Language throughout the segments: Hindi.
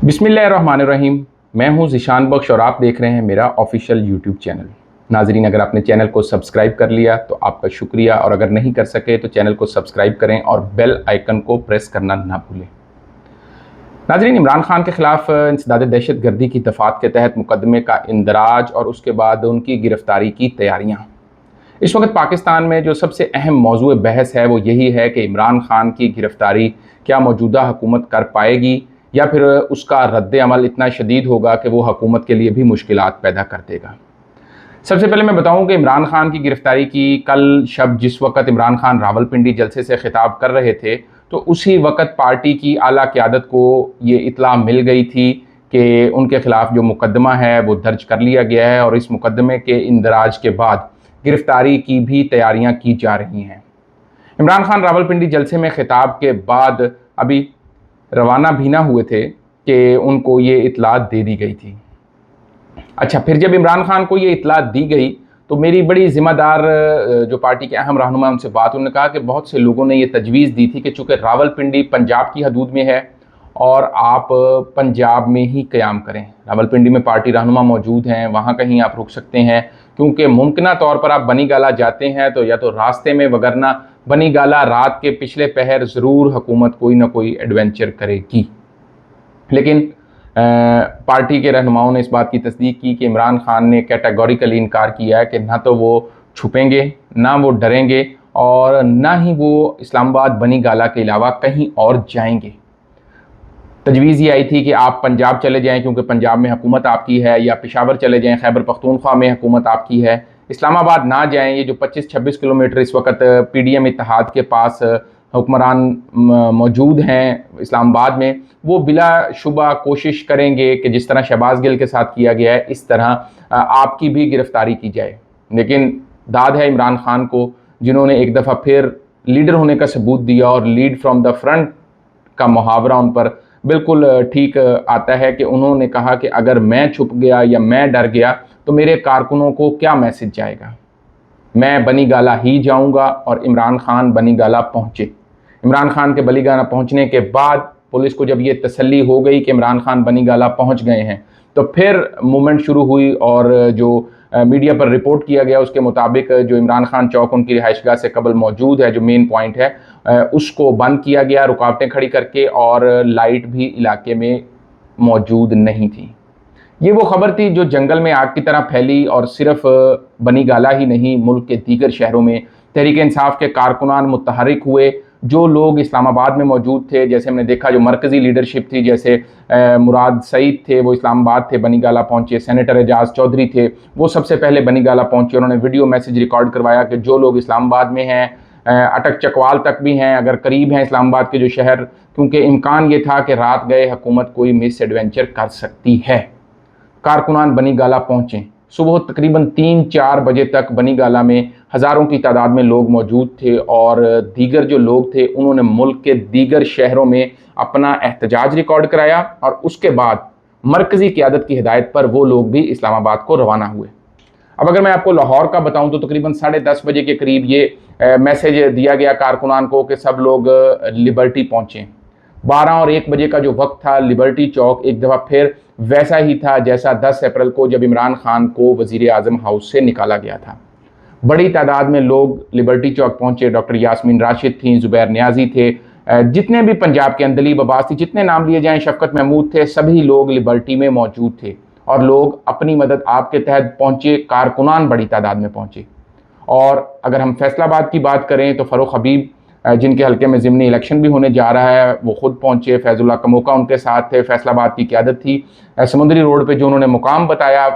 बिस्मिल्लाहिर्रहमानिर्रहीम। मैं हूं ज़ीशान बख्श और आप देख रहे हैं मेरा ऑफिशियल यूट्यूब चैनल। नाजरीन, अगर आपने चैनल को सब्सक्राइब कर लिया तो आपका शुक्रिया, और अगर नहीं कर सके तो चैनल को सब्सक्राइब करें और बेल आइकन को प्रेस करना ना भूलें। नाजरीन, इमरान खान के खिलाफ इंसदाद दहशत गर्दी की दफ़ात के तहत मुकदमे का इंदराज और उसके बाद उनकी गिरफ्तारी की तैयारियाँ। इस वक्त पाकिस्तान में जो सबसे अहम मौजूद बहस है वो यही है कि इमरान खान की गिरफ्तारी क्या मौजूदा हुकूमत कर पाएगी, या फिर उसका रद्द अमल इतना शदीद होगा कि वो हुकूमत के लिए भी मुश्किलात पैदा कर देगा। सबसे पहले मैं बताऊं कि इमरान खान की गिरफ्तारी की कल शब जिस वक्त इमरान खान रावलपिंडी जलसे से खिताब कर रहे थे, तो उसी वक्त पार्टी की आला क़यादत को ये इत्तला मिल गई थी कि उनके खिलाफ जो मुकदमा है वो दर्ज कर लिया गया है और इस मुकदमे के इंदराज के बाद गिरफ्तारी की भी तैयारियां की जा रही हैं। इमरान खान रावलपिंडी जलसे में खिताब के बाद अभी रवाना भी ना हुए थे कि उनको ये इत्तला दे दी गई थी। अच्छा, फिर जब इमरान खान को ये इत्तला दी गई तो मेरी बड़ी ज़िम्मेदार जो पार्टी के अहम रहनुमा उनसे बात, उन्होंने कहा कि बहुत से लोगों ने ये तजवीज़ दी थी कि चूँकि रावलपिंडी पंजाब की हदूद में है और आप पंजाब में ही क़याम करें। रावलपिंडी में पार्टी रहनुमा मौजूद हैं, वहाँ कहीं आप रुक सकते हैं, क्योंकि मुमकिना तौर पर आप बनी गाला जाते हैं तो या तो रास्ते में, वगरना बनी गाला रात के पिछले पहर ज़रूर हुकूमत कोई ना कोई एडवेंचर करेगी। लेकिन पार्टी के रहनुमाओं ने इस बात की तस्दीक की कि इमरान खान ने कैटेगोरिकली इनकार किया है कि ना तो वो छुपेंगे, ना वो डरेंगे, और ना ही वो इस्लामाबाद बनी गाला के अलावा कहीं और जाएंगे। तजवीज़ ये आई थी कि आप पंजाब चले जाएं क्योंकि पंजाब में हुकूमत आपकी है, या पेशावर चले जाएं, खैबर पख्तूनख्वा में हुकूमत आपकी है, इस्लामाबाद ना जाएं। ये जो 25-26 किलोमीटर इस वक्त PDM इत्तेहाद के पास हुक्मरान मौजूद हैं इस्लामाबाद में, वो बिलाशुबा कोशिश करेंगे कि जिस तरह शहबाज गिल के साथ किया गया है इस तरह आपकी भी गिरफ्तारी की जाए। लेकिन दाद है इमरान खान को, जिन्होंने एक दफ़ा फिर लीडर होने का सबूत दिया, और लीड फ्रॉम द फ्रंट का मुहावरा उन पर बिल्कुल ठीक आता है कि उन्होंने कहा कि अगर मैं छुप गया या मैं डर गया तो मेरे कारकुनों को क्या मैसेज जाएगा। मैं बनी गाला ही जाऊंगा। और इमरान खान बनी गाला पहुंचे। इमरान खान के बनी गाला पहुंचने के बाद पुलिस को जब ये तसल्ली हो गई कि इमरान खान बनी गाला पहुंच गए हैं, तो फिर मूवमेंट शुरू हुई, और जो मीडिया पर रिपोर्ट किया गया उसके मुताबिक जो इमरान खान चौक उनकी रिहाइशगाह से कबल मौजूद है, जो मेन पॉइंट है, उसको बंद किया गया रुकावटें खड़ी करके, और लाइट भी इलाके में मौजूद नहीं थी। ये वो खबर थी जो जंगल में आग की तरह फैली, और सिर्फ बनी गाला ही नहीं, मुल्क के दीगर शहरों में तहरीक इंसाफ के कारकुनान मुतहरिक हुए। जो लोग इस्लामाबाद में मौजूद थे, जैसे हमने देखा जो मरकज़ी लीडरशिप थी, जैसे मुराद सईद थे, वो इस्लामाबाद थे, बनी गाला पहुँचे। सेनेटर एजाज चौधरी थे, वो सबसे पहले बनी गाला पहुँचे। उन्होंने वीडियो मैसेज रिकॉर्ड करवाया कि जो लोग इस्लामाबाद में हैं, अटक चकवाल तक भी हैं, अगर करीब हैं इस्लामाबाद के जो शहर, क्योंकि इम्कान ये था कि रात गए हुकूमत कोई मिस एडवेंचर कर सकती है। कारकुनान बनी गाला पहुँचे। सुबह तकरीबन 3-4 बजे तक बनी गाला में हज़ारों की तादाद में लोग मौजूद थे, और दीगर जो लोग थे उन्होंने मुल्क के दीगर शहरों में अपना एहतजाज रिकॉर्ड कराया, और उसके बाद मरकज़ी क़यादत की हिदायत पर वो लोग भी इस्लामाबाद को रवाना हुए। अब अगर मैं आपको लाहौर का बताऊं तो तकरीबन 10:30 बजे के करीब ये मैसेज दिया गया कारकुनान को कि सब लोग लिबर्टी पहुँचें। 12 और 1 बजे का जो वक्त था, लिबर्टी चौक एक दफ़ा फिर वैसा ही था जैसा 10 अप्रैल को जब इमरान खान को वज़ीर आज़म हाउस से निकाला गया था। बड़ी तादाद में लोग लिबर्टी चौक पहुँचे। डॉक्टर यास्मीन राशिद थी, ज़ुबैर नियाज़ी थे, जितने भी पंजाब के अंदलीब अब्बास थी, जितने नाम लिए जाएँ, शफ़क़त महमूद थे, सभी लोग लिबर्टी में मौजूद थे, और लोग अपनी मदद आपके तहत पहुँचे। कारकुनान बड़ी तादाद में पहुँचे। और अगर हम फैसलाबाद की बात करें तो फ़ारूक हबीब, जिनके हल्के में ज़िमनी इलेक्शन भी होने जा रहा है, वो ख़ुद पहुँचे। फैज़ुल्ला कमोका उनके साथ थे। फैसलाबाद की क़यादत थी। समुंदरी रोड पे जो उन्होंने मुकाम बताया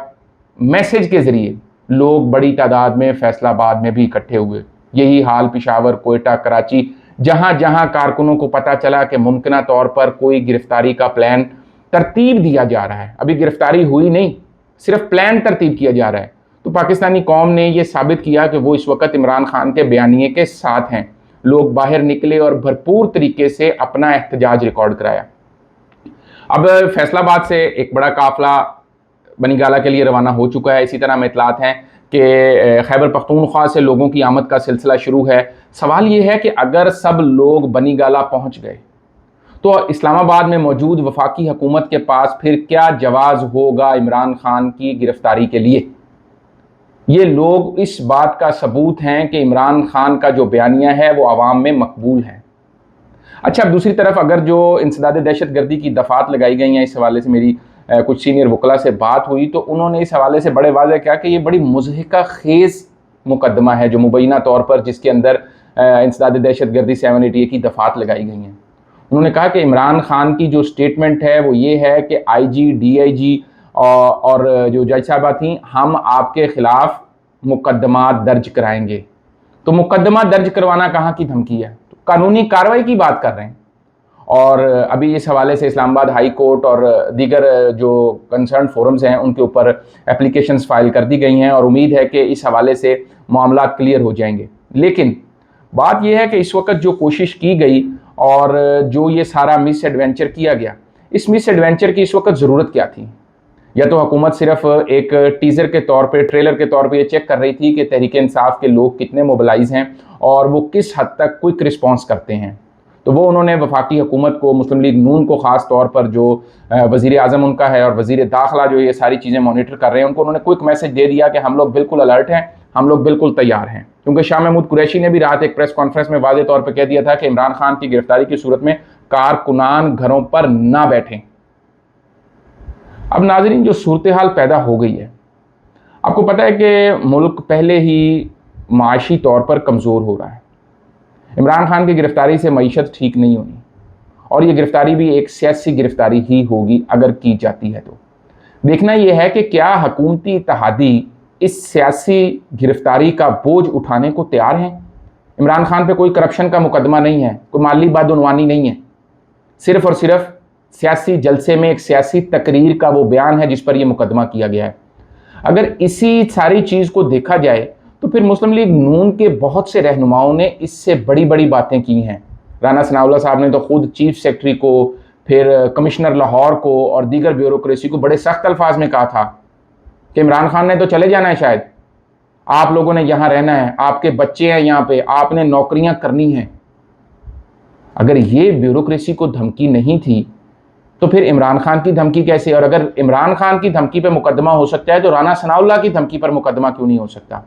मैसेज के ज़रिए, लोग बड़ी तादाद में फैसलाबाद में भी इकट्ठे हुए। यही हाल पेशावर, कोयटा, कराची, जहाँ जहाँ कारकुनों को पता चला कि मुमकिना तौर पर कोई गिरफ्तारी का प्लान तरतीब दिया जा रहा है, अभी गिरफ्तारी हुई नहीं, सिर्फ प्लान तरतीब किया जा रहा है, तो पाकिस्तानी कौम ने यह साबित किया कि वो इस वक्त इमरान खान के बयानिए के साथ हैं। लोग बाहर निकले और भरपूर तरीके से अपना एहतजाज रिकॉर्ड कराया। अब फैसलाबाद से एक बड़ा काफिला बनी गाला के लिए रवाना हो चुका है। इसी तरह हमें इतलात हैं कि खैबर पख्तूनख्वा से लोगों की आमद का सिलसिला शुरू है। सवाल ये है कि अगर सब लोग बनी गाला पहुँच गए तो इस्लामाबाद में मौजूद वफाकी हुकूमत के पास फिर क्या जवाज़ होगा इमरान खान की गिरफ्तारी के लिए? ये लोग इस बात का सबूत हैं कि इमरान खान का जो बयानिया है वो आवाम में मकबूल है। अच्छा, अब दूसरी तरफ अगर जो इंसदाद दहशतगर्दी की दफ़ात लगाई गई हैं, इस हवाले से मेरी कुछ सीनियर वकला से बात हुई तो उन्होंने इस हवाले से बड़े वाज़ेह किया कि ये बड़ी मुज़हिका खेज़ मुकदमा है जो मुबैना तौर पर जिसके अंदर इंसदाद दहशतगर्दी 788 की दफ़ात लगाई गई हैं। उन्होंने कहा कि इमरान खान की जो स्टेटमेंट है वो ये है कि IG, DIG और जो जज साहबा थी, हम आपके ख़िलाफ़ मुकदमा दर्ज कराएंगे। तो मुकदमा दर्ज करवाना कहाँ की धमकी है? तो कानूनी कार्रवाई की बात कर रहे हैं। और अभी इस हवाले से इस्लामाबाद हाई कोर्ट और दीगर जो कंसर्न फोरम्स हैं उनके ऊपर एप्लीकेशंस फाइल कर दी गई हैं और उम्मीद है कि इस हवाले से मामला क्लियर हो जाएंगे। लेकिन बात यह है कि इस वक्त जो कोशिश की गई और जो ये सारा मिस एडवेंचर किया गया, इस मिस एडवेंचर की इस वक्त ज़रूरत क्या थी? या तो हुकूमत सिर्फ एक टीज़र के तौर पे, ट्रेलर के तौर पे ये चेक कर रही थी कि तहरीक इंसाफ के लोग कितने मोबिलाइज हैं और वो किस हद तक क्विक रिस्पॉन्स करते हैं। तो वो उन्होंने वफाकी हुकूमत को, मुस्लिम लीग नून को ख़ास तौर पर जो वज़ीर आज़म उनका है और वज़ीर दाखिला जो ये सारी चीज़ें मॉनिटर कर रहे हैं, उनको उन्होंने क्विक मैसेज दे दिया कि हम लोग बिल्कुल अलर्ट हैं, हम लोग बिल्कुल तैयार हैं। क्योंकि शाह महमूद कुरैशी ने भी रात एक प्रेस कॉन्फ्रेंस में वाज़ेह तौर पर कह दिया था कि इमरान खान की गिरफ्तारी की सूरत में कारकुनान घरों पर ना बैठें। अब नाज़रीन, जो सूरत हाल पैदा हो गई है, आपको पता है कि मुल्क पहले ही माशी तौर पर कमज़ोर हो रहा है। इमरान खान की गिरफ्तारी से मईशत ठीक नहीं होनी और ये गिरफ्तारी भी एक सियासी गिरफ्तारी ही होगी अगर की जाती है। तो देखना यह है कि क्या हुकूमती इत्तेहादी इस सियासी गिरफ्तारी का बोझ उठाने को तैयार हैं। इमरान खान पे कोई करप्शन का मुकदमा नहीं है, कोई माली बदउनवानी नहीं है, सिर्फ और सिर्फ सियासी जलसे में एक सियासी तकरीर का वो बयान है जिस पर यह मुकदमा किया गया है। अगर इसी सारी चीज़ को देखा जाए तो फिर मुस्लिम लीग नून के बहुत से रहनुमाओं ने इससे बड़ी बड़ी बातें की हैं। राना सनाउल्लाह साहब ने तो खुद चीफ सेक्रेटरी को, फिर कमिश्नर लाहौर को और दीगर ब्यूरोक्रेसी को बड़े सख्त अल्फाज में कहा था कि इमरान खान ने तो चले जाना है, शायद आप लोगों ने यहाँ रहना है, आपके बच्चे हैं यहाँ पे, आपने नौकरियाँ करनी हैं। अगर ये ब्यूरोक्रेसी को धमकी नहीं थी तो फिर इमरान खान की धमकी कैसे? और अगर इमरान खान की धमकी पर मुकदमा हो सकता है तो राना सनाउल्लाह की धमकी पर मुकदमा क्यों नहीं हो सकता?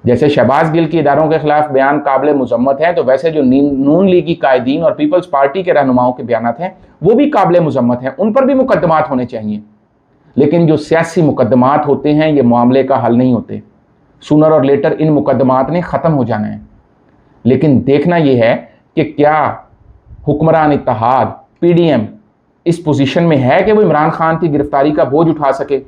जैसे शहबाज गिल के इदारों के खिलाफ बयान काबिल मुजम्मत हैं, तो वैसे जो नून लीगी कायदीन और पीपल्स पार्टी के रहनुमाओं के बयान हैं वो भी काबिल मुजम्मत हैं, उन पर भी मुकदमात होने चाहिए। लेकिन जो सियासी मुकदमात होते हैं ये मामले का हल नहीं होते। सूनर और लेटर इन मुकदमात ने ख़त्म हो जाना है। लेकिन देखना यह है कि क्या हुक्मरान इत्तेहाद PDM इस पोजीशन में है कि वो इमरान खान की गिरफ्तारी का बोझ उठा सके।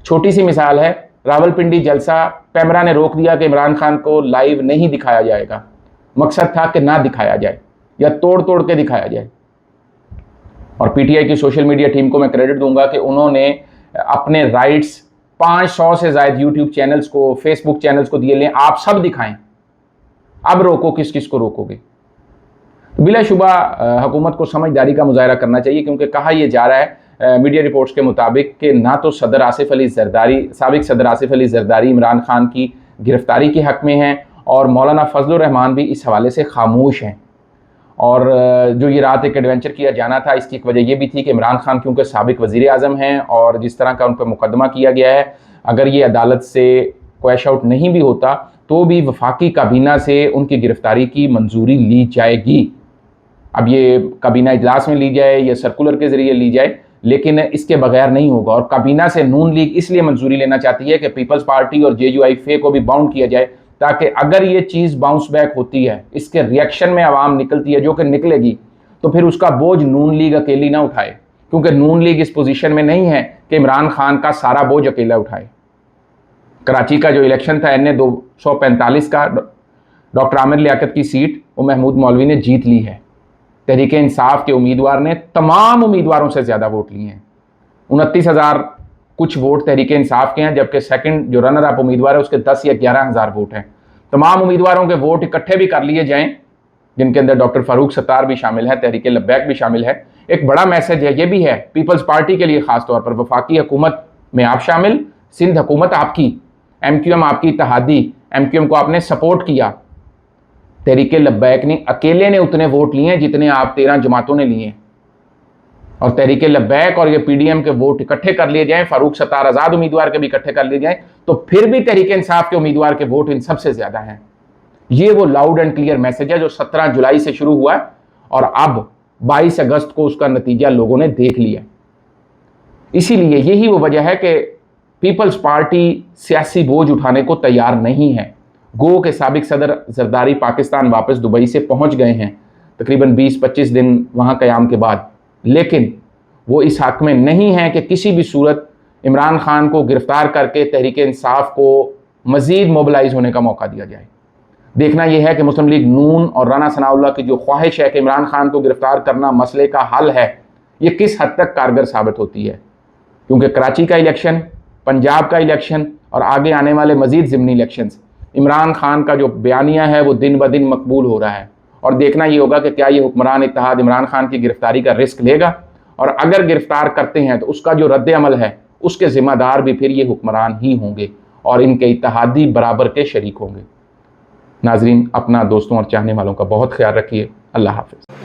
छोटी सी मिसाल है, रावलपिंडी जलसा पैमरा ने रोक दिया कि इमरान खान को लाइव नहीं दिखाया जाएगा। मकसद था कि ना दिखाया जाए या तोड़ तोड़ के दिखाया जाए। और PTI की सोशल मीडिया टीम को मैं क्रेडिट दूंगा कि उन्होंने अपने राइट्स 500 से ज़ायद यूट्यूब चैनल्स को, फेसबुक चैनल्स को दिए, लें आप सब दिखाएं, अब रोको, किस किस को रोकोगे। तो बिलाशुबा हुकूमत को समझदारी का मुजाहरा करना चाहिए, क्योंकि कहा यह जा रहा है मीडिया रिपोर्ट्स के मुताबिक कि ना तो सदर आसिफ अली जरदारी, साबिक सदर आसिफ अली जरदारी इमरान खान की गिरफ्तारी के हक़ में हैं और मौलाना फजलुर रहमान भी इस हवाले से खामोश हैं। और जो ये रात एक एडवेंचर किया जाना था, इसकी एक वजह यह भी थी कि इमरान खान क्योंकि साबिक वज़ीर आज़म हैं और जिस तरह का उन पर मुकदमा किया गया है, अगर ये अदालत से क्वैश आउट नहीं भी होता तो भी वफाकी काबीना से उनकी गिरफ्तारी की मंजूरी ली जाएगी। अब ये काबीना इजलास में ली जाए या सर्कुलर के ज़रिए ली जाए, लेकिन इसके बगैर नहीं होगा। और काबीना से नून लीग इसलिए मंजूरी लेना चाहती है कि पीपल्स पार्टी और JUIFA को भी बाउंड किया जाए, ताकि अगर ये चीज़ बाउंस बैक होती है, इसके रिएक्शन में आवाम निकलती है, जो कि निकलेगी, तो फिर उसका बोझ नून लीग अकेली ना उठाए, क्योंकि नून लीग इस पोजीशन में नहीं है कि इमरान खान का सारा बोझ अकेला उठाए। कराची का जो इलेक्शन था NA 245 का, डॉक्टर आमिर लियाकत की सीट वो महमूद मौलवी ने जीत ली है। तहरीक इंसाफ के उम्मीदवार ने तमाम उम्मीदवारों से ज़्यादा वोट लिए हैं। 29,000 कुछ वोट तहरीक इंसाफ के हैं, जबकि सेकंड जो रनर अप उम्मीदवार है उसके 10 या 11,000 वोट हैं। तमाम उम्मीदवारों के वोट इकट्ठे भी कर लिए जाएं, जिनके अंदर डॉक्टर फारूक सत्तार भी शामिल है, तहरीक लब्बैक भी शामिल है। एक बड़ा मैसेज है, ये भी है पीपल्स पार्टी के लिए, ख़ास तौर पर वफाकी हुकूमत में आप शामिल, सिंध हुकूमत आपकी, MQM आपकी इत्तेहादी, MQM को आपने सपोर्ट किया, तहरीक लब्बैक ने अकेले ने उतने वोट लिए हैं जितने आप 13 जमातों ने लिए हैं। और तहरीक लब्बैक और ये पीडीएम के वोट इकट्ठे कर लिए जाएं, फारूक सत्तार आज़ाद उम्मीदवार के भी इकट्ठे कर लिए जाएं, तो फिर भी तहरीक इंसाफ के उम्मीदवार के वोट इन सबसे ज्यादा हैं। ये वो लाउड एंड क्लियर मैसेज है जो 17 जुलाई से शुरू हुआ और अब 22 अगस्त को उसका नतीजा लोगों ने देख लिया। इसीलिए यही वो वजह है कि पीपल्स पार्टी सियासी बोझ उठाने को तैयार नहीं है। गो के साबिक सदर जरदारी पाकिस्तान वापस दुबई से पहुंच गए हैं तकरीबन 20-25 दिन वहां क़याम के बाद, लेकिन वो इस हक में नहीं है कि किसी भी सूरत इमरान खान को गिरफ्तार करके तहरीक इंसाफ को मज़ीद मोबिलाइज होने का मौका दिया जाए। देखना यह है कि मुस्लिम लीग नून और राना सनाउल्लाह की जो ख्वाहिश है कि इमरान खान को गिरफ्तार करना मसले का हल है, ये किस हद तक कारगर साबित होती है। क्योंकि कराची का इलेक्शन, पंजाब का इलेक्शन और आगे आने वाले मज़ीद ज़िमनी इलेक्शंस, इमरान खान का जो बयानिया है वो दिन ब दिन मकबूल हो रहा है। और देखना ये होगा कि क्या ये हुक्मरान इत्तेहाद इमरान खान की गिरफ्तारी का रिस्क लेगा, और अगर गिरफ्तार करते हैं तो उसका जो रद्द अमल है उसके ज़िम्मेदार भी फिर ये हुक्मरान ही होंगे और इनके इत्तेहादी बराबर के शरीक होंगे। नाजरीन, अपना, दोस्तों और चाहने वालों का बहुत ख्याल रखिए। अल्लाह हाफ़िज़।